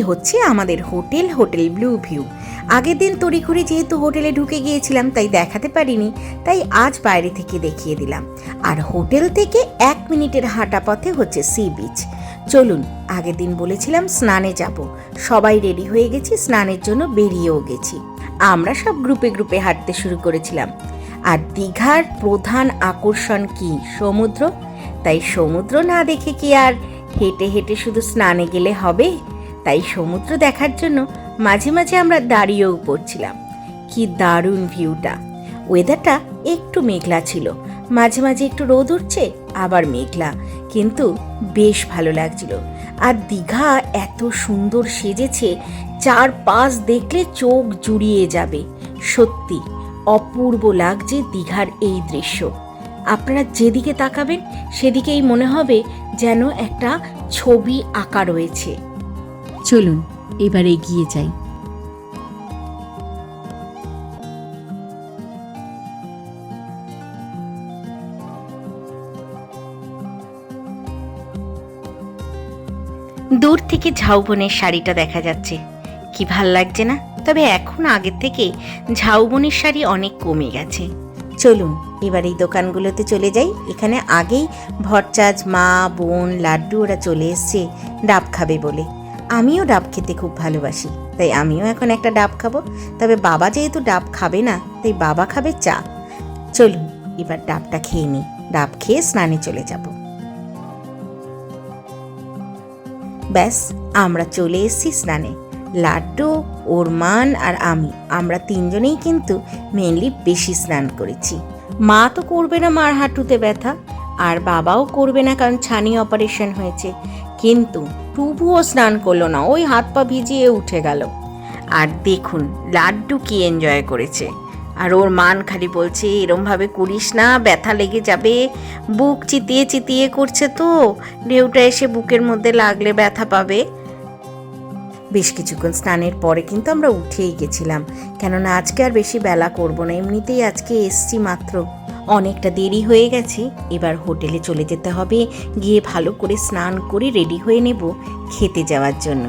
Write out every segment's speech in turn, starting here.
হচ্ছে আমাদের hotel, hotel blue view. আগের দিন তড়িঘড়ি যেহেতু হোটেলে ঢুকে গিয়েছিলাম তাই দেখাতে পারিনি, তাই আজ বাইরে থেকে দেখিয়ে দিলাম। আর হোটেল থেকে 1 মিনিটের হাঁটা পথে হচ্ছে সি বিচ। চলুন, আগের দিন বলেছিলাম স্নানে যাব, সবাই রেডি হয়ে গেছি, স্নানের জন্য বেরিয়েও গেছি। আমরা সব গ্রুপে গ্রুপে হাঁটতে শুরু করেছিলাম। আর দীঘার প্রধান আকর্ষণ কি? সমুদ্র। তাই সমুদ্র না দেখে কি আর হেঁটে হেঁটে শুধু স্নানে গেলে হবে? তাই সমুদ্র দেখার জন্য মাঝে মাঝে আমরা দাঁড়িয়েও পড়ছিলাম। কি দারুণ ভিউটা! ওয়েদারটা একটু মেঘলা ছিল, মাঝে মাঝে একটু রোদ উঠছে, আবার মেঘলা, কিন্তু বেশ ভালো লাগছিল। আর দীঘা এত সুন্দর সেজেছে, চারপাশ দেখলে চোখ জুড়িয়ে যাবে। সত্যি অপূর্ব লাগছে দীঘার এই দৃশ্য। আপনারা যেদিকে তাকাবেন সেদিকেই মনে হবে যেন একটা ছবি আঁকা রয়েছে। চলুন এবার এগিয়ে যাই। দূর থেকে ঝাউবনের শাড়িটা দেখা যাচ্ছে, কি ভাল লাগছে না? তবে এখন আগের থেকে ঝাউবনের শাড়ি অনেক কমে গেছে। চলুন এবার এই দোকানগুলোতে চলে যাই। এখানে আগেই ভট্টাচ, মা, বোন, লাড্ডু ওরা চলে এসছে ডাব খাবে বলে। আমিও ডাব খেতে খুব ভালোবাসি, তাই আমিও এখন একটা ডাব খাবো। তবে বাবা যেহেতু ডাব খাবে না, তাই বাবা খাবে চা। চলুন এবার ডাবটা খেয়ে নিই, ডাব খেয়ে স্নানে চলে যাব। ব্যাস, আমরা চলে এসেছি স্নানে। লাড্ডু, ওরমান আর আমরা তিনজনেই কিন্তু মেনলি বেশি স্নান করেছি। মা তো করবে না, মার হাঁটুতে ব্যথা, আর বাবাও করবে না কারণ ছানি অপারেশন হয়েছে। কিন্তু টুবুও স্নান করলো না, ওই হাত পা ভিজিয়ে উঠে গেল। আর দেখুন লাড্ডু কি এনজয় করেছে। আর ওর মান খালি বলছে এরমভাবে করিস না, ব্যথা লেগে যাবে। বুক চিতিয়ে চিতিয়ে করছে, তো ঢেউটা এসে বুকের মধ্যে লাগলে ব্যথা পাবে। বেশ কিছুক্ষণ স্নানের পরে কিন্তু আমরা উঠেই গেছিলাম, কেননা আজকে আর বেশি বেলা করব না, এমনিতেই আজকে এসছি মাত্র। অনেকটা দেরি হয়ে গেছে, এবার হোটেলে চলে যেতে হবে। গিয়ে ভালো করে স্নান করে রেডি হয়ে নেব খেতে যাওয়ার জন্য।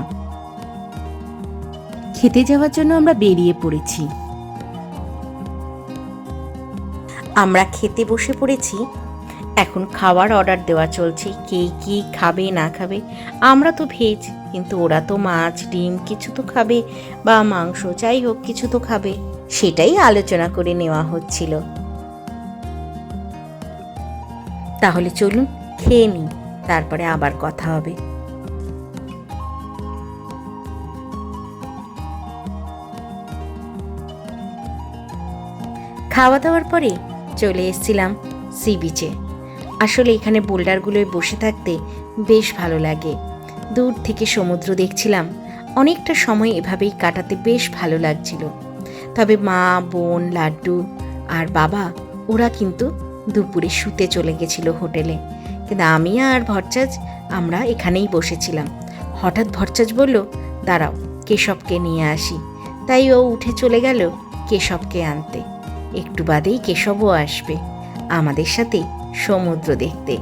খেতে যাওয়ার জন্য আমরা বেরিয়ে পড়েছি। আমরা খেতে বসে পড়েছি। এখন খাওয়ার অর্ডার দেওয়া চলছে, কে কি খাবে না খাবে। আমরা তো ভেজ, কিন্তু ওরা তো মাছ, ডিম কিছু তো খাবে, বা মাংস, যাই হোক কিছু তো খাবে। সেটাই আলোচনা করে নেওয়া হচ্ছিল। তাহলে চলুন খেয়ে নিই, তারপরে আবার কথা হবে। খাওয়া দাওয়ার পরে চলে এসেছিলাম সি বিচে। আসলে এখানে বোল্ডারগুলোয় বসে থাকতে বেশ ভালো লাগে। দূর থেকে সমুদ্র দেখছিলাম, অনেকটা সময় এভাবেই কাটাতে বেশ ভালো লাগছিল। তবে মা, বোন, লাড্ডু আর বাবা ওরা কিন্তু দুপুরে শুতে চলে গেছিল হোটেলে, কিন্তু আমি আর ভট্টাচ আমরা এখানেই বসেছিলাম। হঠাৎ ভট্টাচ বলল, দাঁড়াও কেশবকে নিয়ে আসি। তাই ও উঠে চলে গেল কেশবকে আনতে। একটু বাদেই কেশবও আসবে আমাদের সাথে সমুদ্র দেখতে।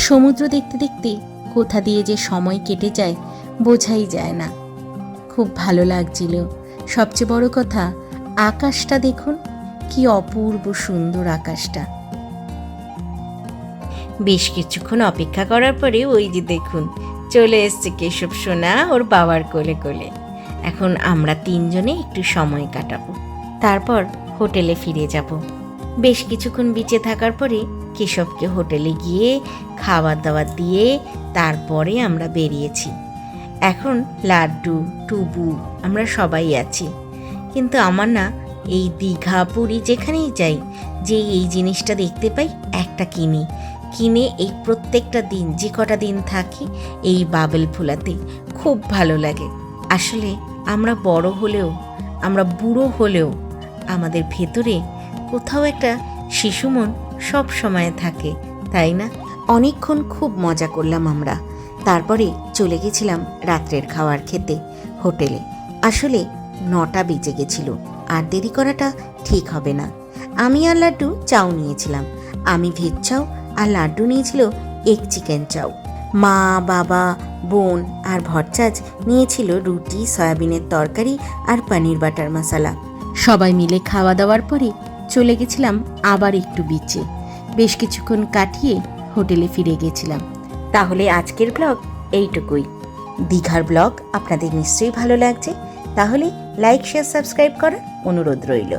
সমুদ্র দেখতে দেখতে কোথা দিয়ে যে সময় কেটে যায় বোঝাই যায় না। খুব ভালো লাগছিল। সবচেয়ে বড় কথা, আকাশটা দেখুন, কি অপূর্ব সুন্দর আকাশটা। বেশ কিছুক্ষণ অপেক্ষা করার পরে ওই যে দেখুন চলে এসছে কেশব সোনা ওর বাবার কোলে কোলে। এখন আমরা তিনজনে একটু সময় কাটাবো, তারপর হোটেলে ফিরে যাব। বেশ কিছুক্ষণ বিচে থাকার পরে কেশবকে হোটেলে গিয়ে খাবার দাবার দিয়ে তারপরে আমরা বেরিয়েছি। এখন লাড্ডু, টুবু আমরা সবাই আছি। কিন্তু আমার না এই দীঘা, পুরী যেখানেই যাই, যে এই জিনিসটা দেখতে পাই একটা কিনে এই প্রত্যেকটা দিন যে কটা দিন থাকি এই বাবেল ফোলাতে খুব ভালো লাগে। আসলে আমরা বড় হলেও, আমরা বুড়ো হলেও আমাদের ভেতরে কোথাও একটা শিশু মন সব সময় থাকে, তাই না? অনেকক্ষণ খুব মজা করলাম আমরা। তারপরে চলে গেছিলাম রাত্রের খাবার খেতে হোটেলে। আসলে 9টা বেজে গেছিল, আর দেরি করাটা ঠিক হবে না। আমি আর লাড্ডু চাও নিয়েছিলাম, আমি ভেজ চাউ আর লাড্ডু নিয়েছিল এগ চিকেন চাউ। মা, বাবা, বোন আর ভট্টাচ নিয়েছিল রুটি, সয়াবিনের তরকারি আর পনির বাটার মশলা। সবাই মিলে খাওয়া দাওয়ার পরে চলে গেছিলাম আবার একটু বিচে। বেশ কিছুক্ষণ কাটিয়ে হোটেলে ফিরে গেছিলাম। তাহলে আজকের ব্লগ এইটুকুই। দীঘার ব্লগ আপনাদের নিশ্চয়ই ভালো লাগছে, তাহলে লাইক, শেয়ার, সাবস্ক্রাইব করার অনুরোধ রইল।